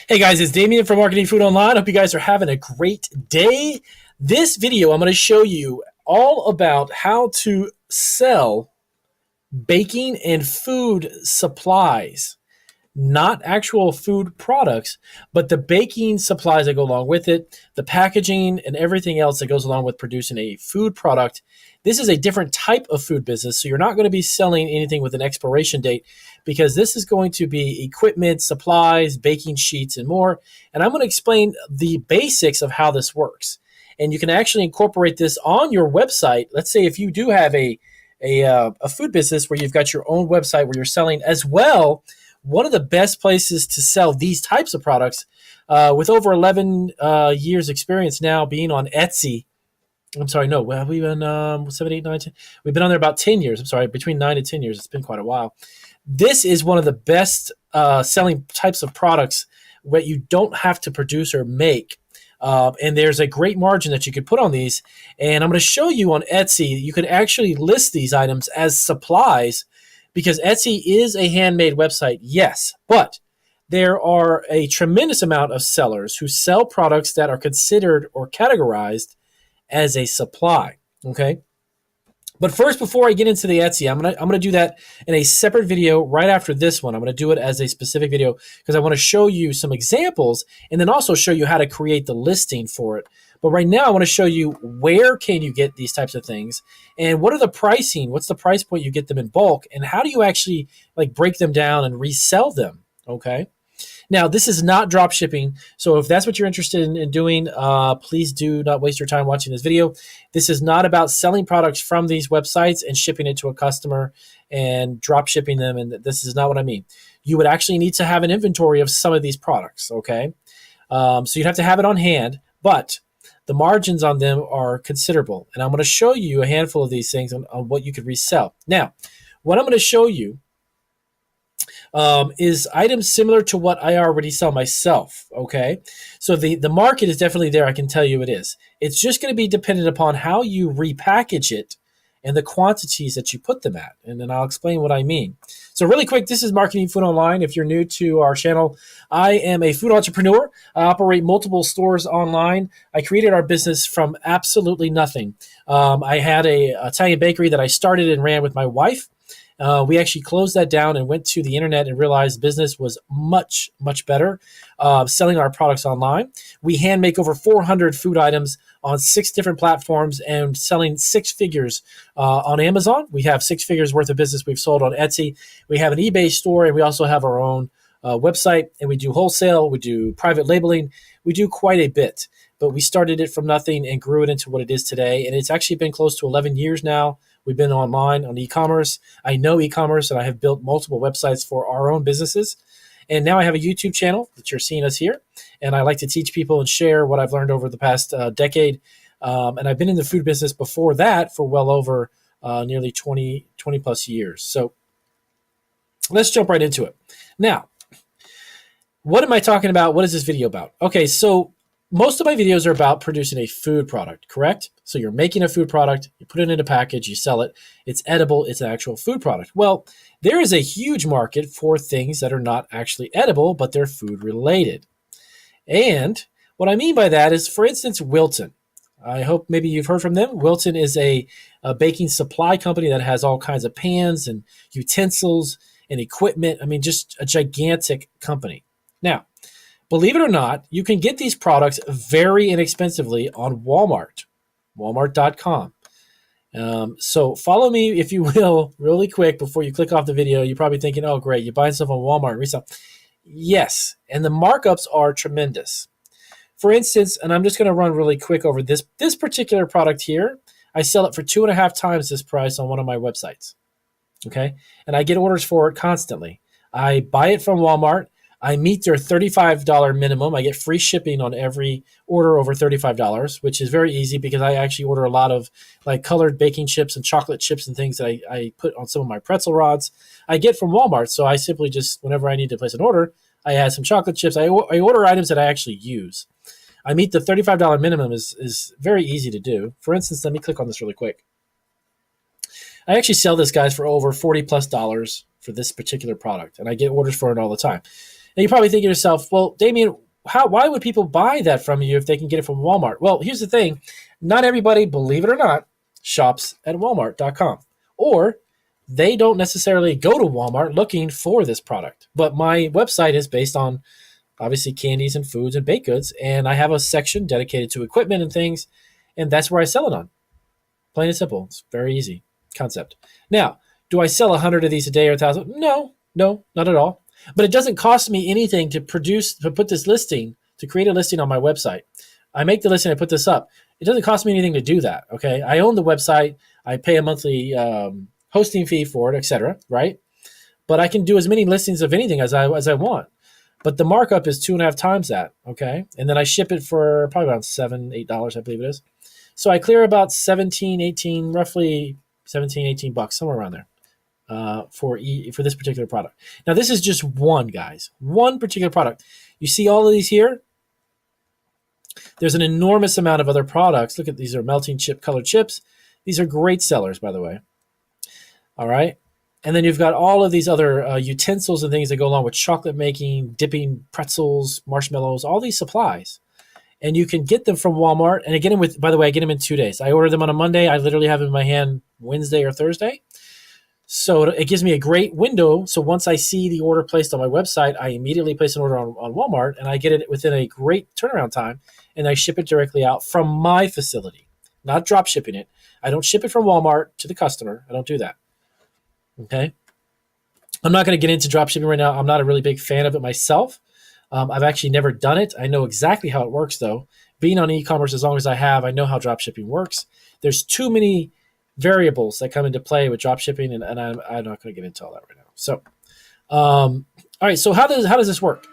Hey guys, it's Damien from Marketing Food Online. Hope you guys are having a great day. This video, I'm going to show you all about how to sell baking and food supplies, not actual food products, but the baking supplies that go along with it, the packaging, and everything else that goes along with producing a food product. This is a different type of food business, so you're not going to be selling anything with an expiration date because this is going to be equipment, supplies, baking sheets, and more. And I'm going to explain the basics of how this works. And you can actually incorporate this on your website. Let's say if you do have a food business where you've got your own website where you're selling as well. One of the best places to sell these types of products, with over 11 years experience now being on Etsy. I'm sorry, no, well, we've been 7, 8, 9, 10. We've been on there about 10 years. I'm sorry, between 9 and 10 years. It's been quite a while. This is one of the best selling types of products where you don't have to produce or make. And there's a great margin that you could put on these. And I'm going to show you on Etsy, you can actually list these items as supplies because Etsy is a handmade website, yes, but there are a tremendous amount of sellers who sell products that are considered or categorized as a supply, okay? But first, before I get into the Etsy, I'm gonna do that in a separate video right after this one. I'm gonna do it as a specific video because I want to show you some examples and then also show you how to create the listing for it. But right now, I want to show you where can you get these types of things and what are the pricing, what's the price point you get them in bulk, and how do you actually like break them down and resell them, okay? Now, this is not drop shipping, so if that's what you're interested in doing, please do not waste your time watching this video. This is not about selling products from these websites and shipping it to a customer and drop shipping them, and this is not what I mean. You would actually need to have an inventory of some of these products, okay? So you'd have to have it on hand, but the margins on them are considerable, and I'm going to show you a handful of these things on what you could resell. Now, what I'm going to show you is items similar to what I already sell myself. Okay, so the market is definitely there. I can tell you it is. It's just going to be dependent upon how you repackage it and the quantities that you put them at, and then I'll explain what I mean. So really quick, this is Marketing Food Online. If you're new to our channel, I am a food entrepreneur. I operate multiple stores online. I created our business from absolutely nothing. I had a Italian bakery that I started and ran with my wife. We actually closed that down and went to the internet and realized business was much, much better selling our products online. We hand make over 400 food items on 6 different platforms and selling 6 figures on Amazon. We have 6 figures worth of business we've sold on Etsy. We have an eBay store, and we also have our own website, and we do wholesale. We do private labeling. We do quite a bit, but we started it from nothing and grew it into what it is today. And it's actually been close to 11 years now. We've been online on e-commerce. I know e-commerce, and I have built multiple websites for our own businesses. And now I have a YouTube channel that you're seeing us here. And I like to teach people and share what I've learned over the past decade. And I've been in the food business before that for well over nearly 20 plus years. So let's jump right into it. Now, what am I talking about? What is this video about? Okay, so most of my videos are about producing a food product, correct? So you're making a food product, you put it in a package, you sell it, it's edible, it's an actual food product. Well, there is a huge market for things that are not actually edible, but they're food related. And what I mean by that is, for instance, Wilton. I hope maybe you've heard from them. Wilton is a baking supply company that has all kinds of pans and utensils and equipment. I mean, just a gigantic company. Now, believe it or not, you can get these products very inexpensively on Walmart, walmart.com. So follow me, if you will, really quick before you click off the video. You're probably thinking, oh, great, you're buying stuff on Walmart and resell. Yes, and the markups are tremendous. For instance, and I'm just going to run really quick over this particular product here. I sell it for 2.5 times this price on one of my websites, okay? And I get orders for it constantly. I buy it from Walmart. I meet their $35 minimum. I get free shipping on every order over $35, which is very easy because I actually order a lot of like colored baking chips and chocolate chips and things that I put on some of my pretzel rods. I get from Walmart, so I simply just, whenever I need to place an order, I add some chocolate chips. I order items that I actually use. I meet the $35 minimum is very easy to do. For instance, let me click on this really quick. I actually sell this, guys, for over $40+ for this particular product, and I get orders for it all the time. Now you probably think to yourself, well, Damien, why would people buy that from you if they can get it from Walmart? Well, here's the thing. Not everybody, believe it or not, shops at Walmart.com. Or they don't necessarily go to Walmart looking for this product. But my website is based on obviously candies and foods and baked goods. And I have a section dedicated to equipment and things. And that's where I sell it on. Plain and simple. It's very easy concept. Now, do I sell 100 of these a day or 1,000? No, not at all. But it doesn't cost me anything to put this listing, to create a listing on my website. I make the listing, I put this up. It doesn't cost me anything to do that, okay? I own the website. I pay a monthly hosting fee for it, etc., right? But I can do as many listings of anything as I want. But the markup is 2.5 times that, okay? And then I ship it for probably around $7, $8, I believe it is. So I clear about 17, 18, roughly 17, 18 bucks, somewhere around there. For this particular product. Now, this is just one, guys. One particular product. You see all of these here? There's an enormous amount of other products. Look at these are melting chip colored chips. These are great sellers, by the way. All right. And then you've got all of these other utensils and things that go along with chocolate making, dipping pretzels, marshmallows, all these supplies. And you can get them from Walmart. And I get them by the way, I get them in 2 days. I order them on a Monday. I literally have them in my hand Wednesday or Thursday. So it gives me a great window. So once I see the order placed on my website, I immediately place an order on Walmart, and I get it within a great turnaround time, and I ship it directly out from my facility, not drop shipping it. I don't ship it from Walmart to the customer. I don't do that. Okay. I'm not going to get into drop shipping right now. I'm not a really big fan of it myself. I've actually never done it. I know exactly how it works, though. Being on e-commerce as long as I have, I know how drop shipping works. There's too many variables that come into play with drop shipping, and I'm not going to get into all that right now. So, all right. So how does this work?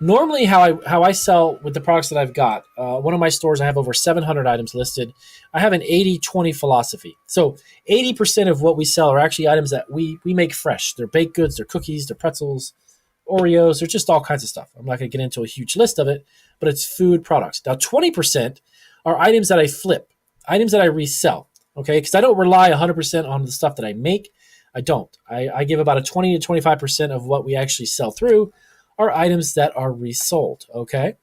Normally, how I sell with the products that I've got, one of my stores, I have over 700 items listed. I have an 80-20 philosophy. So 80% of what we sell are actually items that we make fresh. They're baked goods, they're cookies, they're pretzels, Oreos, they're just all kinds of stuff. I'm not going to get into a huge list of it, but it's food products. Now, 20% are items that I flip, items that I resell. Okay, because I don't rely 100% on the stuff that I make. I don't. I give about a 20 to 25% of what we actually sell through are items that are resold. Okay.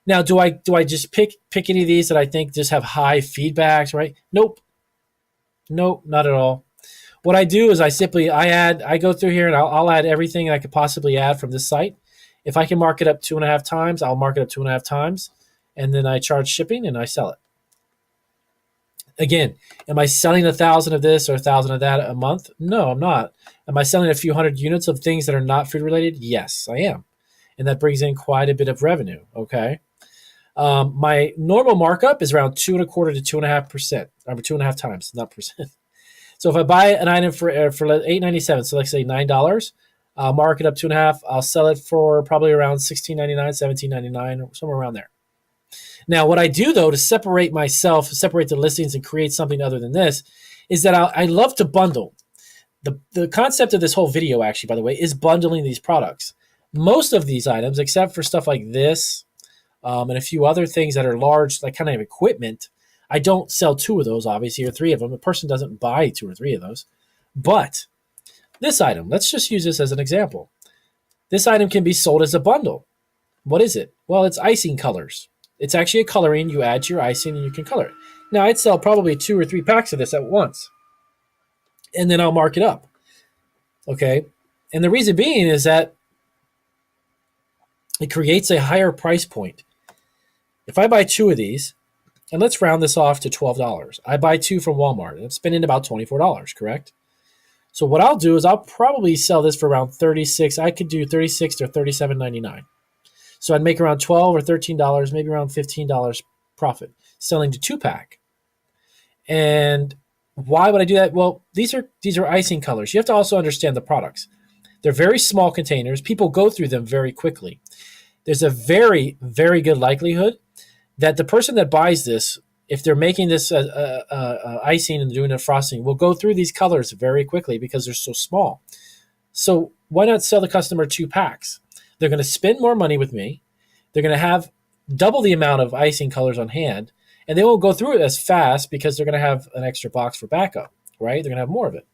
Now, do I just pick any of these that I think just have high feedbacks? Right? Nope, not at all. What I do is I go through here and I'll add everything I could possibly add from this site. If I can mark it up 2.5 times, I'll mark it up 2.5 times, and then I charge shipping and I sell it. Again, am I selling 1,000 of this or 1,000 of that a month? No, I'm not. Am I selling a few hundred units of things that are not food related? Yes, I am. And that brings in quite a bit of revenue, okay? My normal markup is around 2.25% to 2.5%, or 2.5 times, not percent. So if I buy an item for $8.97, so let's say $9, I'll mark it up 2.5. I'll sell it for probably around $16.99, $17.99, or somewhere around there. Now, what I do, though, to separate the listings and create something other than this, is that I love to bundle. The concept of this whole video, actually, by the way, is bundling these products. Most of these items, except for stuff like this and a few other things that are large, like kind of equipment, I don't sell 2 of those, obviously, or 3 of them. A person doesn't buy 2 or 3 of those. But this item, let's just use this as an example. This item can be sold as a bundle. What is it? Well, it's icing colors. It's actually a coloring. You add to your icing and you can color it. Now, I'd sell probably 2 or 3 packs of this at once. And then I'll mark it up. Okay? And the reason being is that it creates a higher price point. If I buy 2 of these, and let's round this off to $12. I buy 2 from Walmart. I'm spending about $24, correct? So what I'll do is I'll probably sell this for around $36. I could do $36 or $37.99. So I'd make around $12 or $13, maybe around $15 profit selling to 2-pack. And why would I do that? Well, these are icing colors. You have to also understand the products. They're very small containers. People go through them very quickly. There's a very, very good likelihood that the person that buys this, if they're making this icing and doing a frosting, will go through these colors very quickly because they're so small. So why not sell the customer 2 packs? They're going to spend more money with me. They're going to have double the amount of icing colors on hand, and they won't go through it as fast because they're going to have an extra box for backup, right? They're going to have more of it.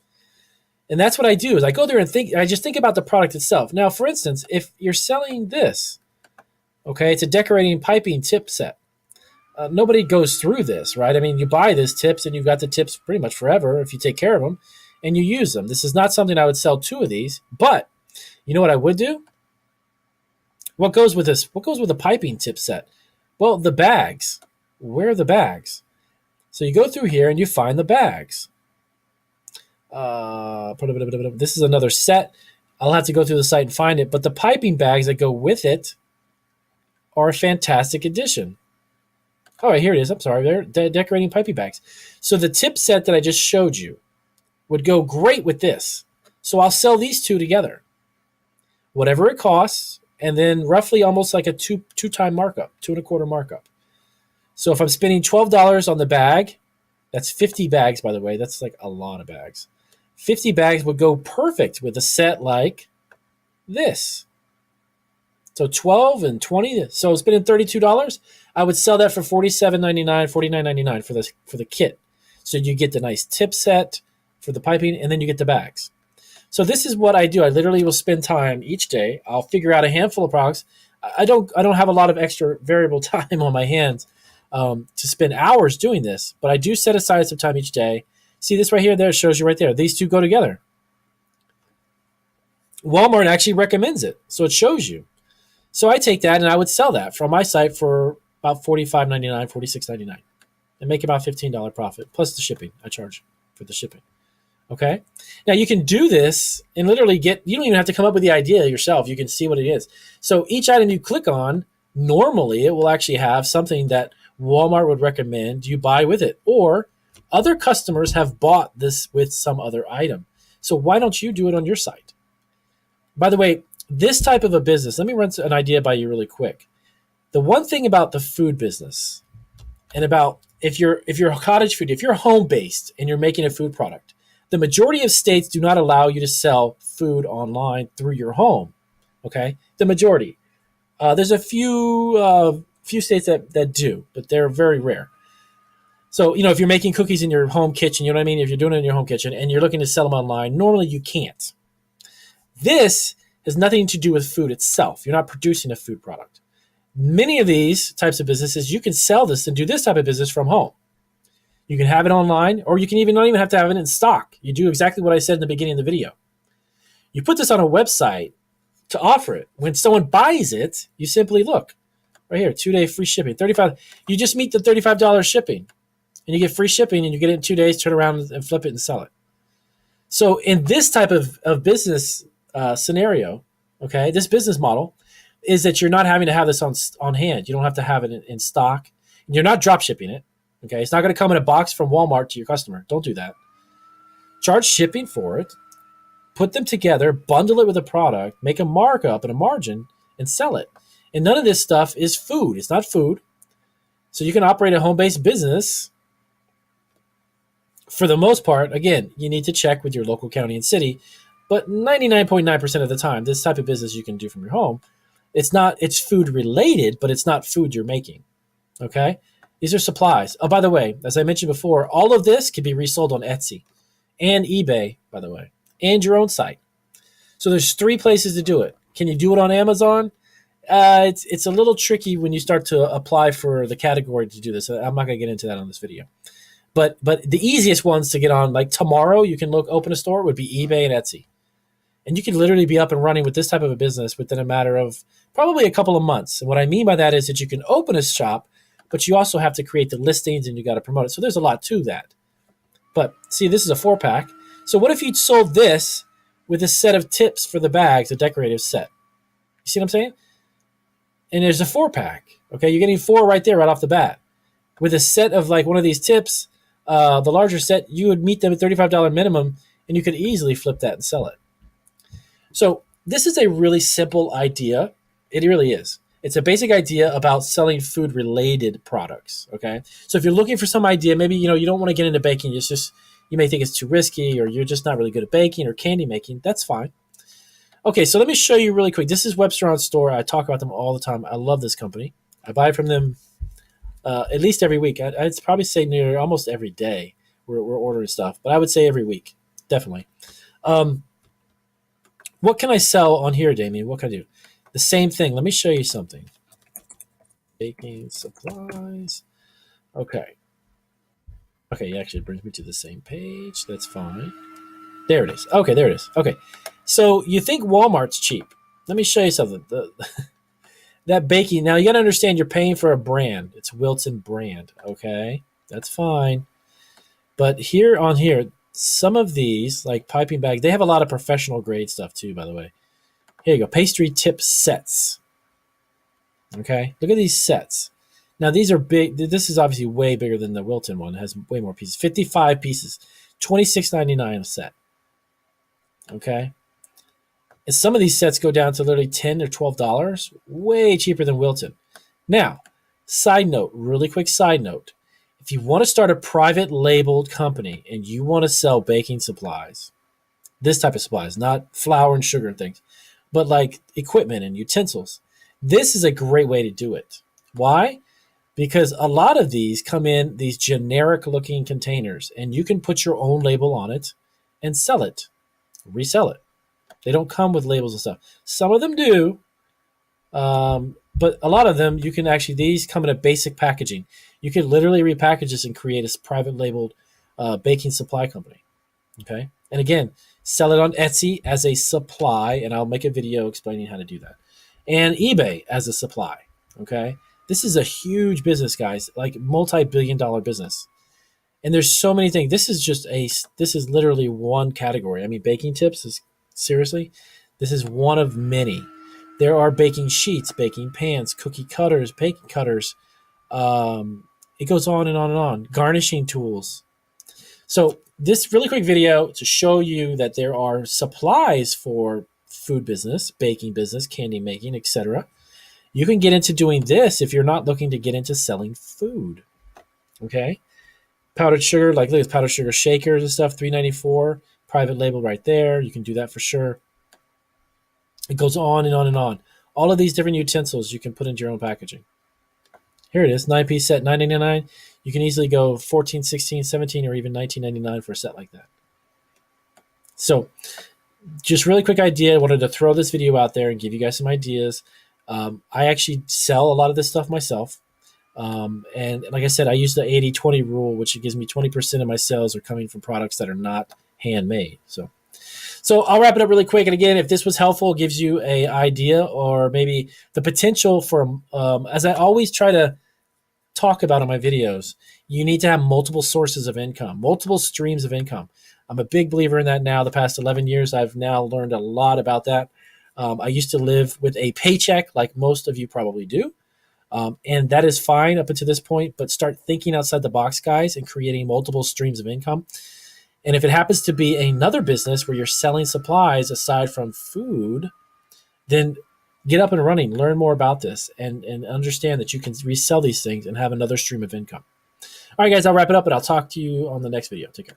And that's what I do is I go there and I just think about the product itself. Now, for instance, if you're selling this, okay, it's a decorating piping tip set. Nobody goes through this, right? I mean, you buy this tips and you've got the tips pretty much forever if you take care of them and you use them. This is not something I would sell two of these, but you know what I would do? What goes with this? What goes with a piping tip set? Well, the bags. Where are the bags? So you go through here and you find the bags. This is another set. I'll have to go through the site and find it, but the piping bags that go with it are a fantastic addition. All right, here it is. I'm sorry. They're decorating piping bags. So the tip set that I just showed you would go great with this. So I'll sell these two together, whatever it costs, and then roughly almost like a two-time markup, 2.25 markup. So if I'm spending $12 on the bag, that's 50 bags, by the way. That's like a lot of bags. 50 bags would go perfect with a set like this. So 12 and 20. So spending $32, I would sell that for $47.99, $49.99 for the kit. So you get the nice tip set for the piping, and then you get the bags. So this is what I do. I literally will spend time each day. I'll figure out a handful of products. I don't have a lot of extra variable time on my hands to spend hours doing this, but I do set aside some time each day. See this right here? There, it shows you right there. These two go together. Walmart actually recommends it, so it shows you. So I take that and I would sell that from my site for about $45.99, $46.99, and make about $15 profit plus the shipping I charge for the shipping. Okay. Now you can do this and literally you don't even have to come up with the idea yourself. You can see what it is. So each item you click on, normally it will actually have something that Walmart would recommend you buy with it, or other customers have bought this with some other item. So why don't you do it on your site? By the way, this type of a business, let me run an idea by you really quick. The one thing about the food business and about if you're cottage food, if you're home based and you're making a food product, the majority of states do not allow you to sell food online through your home. Okay, the majority. There's a few states that do, but they're very rare. So if you're making cookies in your home kitchen, you know what I mean. If you're doing it in your home kitchen and you're looking to sell them online, normally you can't. This has nothing to do with food itself. You're not producing a food product. Many of these types of businesses, you can sell this and do this type of business from home. You can have it online, or you can even not even have to have it in stock. You do exactly what I said in the beginning of the video. You put this on a website to offer it. When someone buys it, you simply look right here, 2-day free shipping, $35. You just meet the $35 shipping, and you get free shipping, and you get it in 2 days. Turn around and flip it and sell it. So in this type of business scenario, okay, this business model is that you're not having to have this on hand. You don't have to have it in stock. You're not drop shipping it. Okay, it's not going to come in a box from Walmart to your customer. Don't do that. Charge shipping for it. Put them together, bundle it with a product, make a markup and a margin, and sell it. And none of this stuff is food. It's not food. So you can operate a home-based business. For the most part, again, you need to check with your local county and city. But 99.9% of the time, this type of business you can do from your home. It's food related, but it's not food you're making. Okay? These are supplies. Oh, by the way, as I mentioned before, all of this can be resold on Etsy and eBay, by the way, and your own site. So there's 3 places to do it. Can you do it on Amazon? It's a little tricky when you start to apply for the category to do this. I'm not going to get into that on this video. But the easiest ones to get on, like tomorrow, you can open a store, would be eBay and Etsy. And you can literally be up and running with this type of a business within a matter of probably a couple of months. And what I mean by that is that you can open a shop, but you also have to create the listings and you got to promote it. So there's a lot to that. But see, this is a 4-pack. So what if you sold this with a set of tips for the bags, a decorative set? You see what I'm saying? And there's a 4-pack. Okay, you're getting 4 right there right off the bat. With a set of like one of these tips, the larger set, you would meet them at $35 minimum, and you could easily flip that and sell it. So this is a really simple idea. It really is. It's a basic idea about selling food-related products, okay? So if you're looking for some idea, maybe you don't want to get into baking. It's just you may think it's too risky, or you're just not really good at baking or candy making. That's fine. Okay, so let me show you really quick. This is Webster On Store. I talk about them all the time. I love this company. I buy from them at least every week. I'd probably say near almost every day we're ordering stuff, but I would say every week, definitely. Um, what can I sell on here, Damien? What can I do? The same thing. Let me show you something. Baking supplies. Okay. Okay, it actually brings me to the same page. That's fine. There it is. Okay, there it is. Okay. So you think Walmart's cheap. Let me show you something. That baking, now you got to understand you're paying for a brand. It's Wilton brand. Okay. That's fine. But here on here, some of these, like piping bag, they have a lot of professional grade stuff too, by the way. Here you go. Pastry tip sets. Okay. Look at these sets. Now these are big. This is obviously way bigger than the Wilton one. It has way more pieces. 55 pieces. $26.99 a set. Okay. And some of these sets go down to literally $10 or $12. Way cheaper than Wilton. Now, side note, really quick side note. If you want to start a private labeled company and you want to sell baking supplies, this type of supplies, not flour and sugar and things, but like equipment and utensils, this is a great way to do it. Why? Because a lot of these come in these generic looking containers and you can put your own label on it and sell it, resell it. They don't come with labels and stuff. Some of them do, but a lot of them you can actually, these come in a basic packaging. You can literally repackage this and create a private labeled baking supply company. Okay. And again, sell it on Etsy as a supply, and I'll make a video explaining how to do that. And eBay as a supply. Okay. This is a huge business, guys, like multi-billion-dollar business. And there's so many things. This is literally one category. I mean, baking tips is seriously, this is one of many. There are baking sheets, baking pans, cookie cutters, baking cutters. It goes on and on and on. Garnishing tools. So this really quick video to show you that there are supplies for food business, baking business, candy making, etc. You can get into doing this if you're not looking to get into selling food. Okay. Powdered sugar, like look at powdered sugar shakers and stuff, $3.94. Private label right there. You can do that for sure. It goes on and on and on. All of these different utensils you can put into your own packaging. Here it is, 9-piece set, $9.99. You can easily go 14, 16, 17, or even $19.99 for a set like that. So just really quick idea. I wanted to throw this video out there and give you guys some ideas. I actually sell a lot of this stuff myself. And like I said, I use the 80-20 rule, which gives me 20% of my sales are coming from products that are not handmade. So I'll wrap it up really quick. And again, if this was helpful, it gives you an idea or maybe the potential for, as I always try to talk about in my videos, you need to have multiple sources of income, multiple streams of income. I'm a big believer in that now. The past 11 years, I've now learned a lot about that. I used to live with a paycheck like most of you probably do. And that is fine up until this point, but start thinking outside the box, guys, and creating multiple streams of income. And if it happens to be another business where you're selling supplies aside from food, then get up and running, learn more about this, and understand that you can resell these things and have another stream of income. All right, guys, I'll wrap it up, and I'll talk to you on the next video. Take care.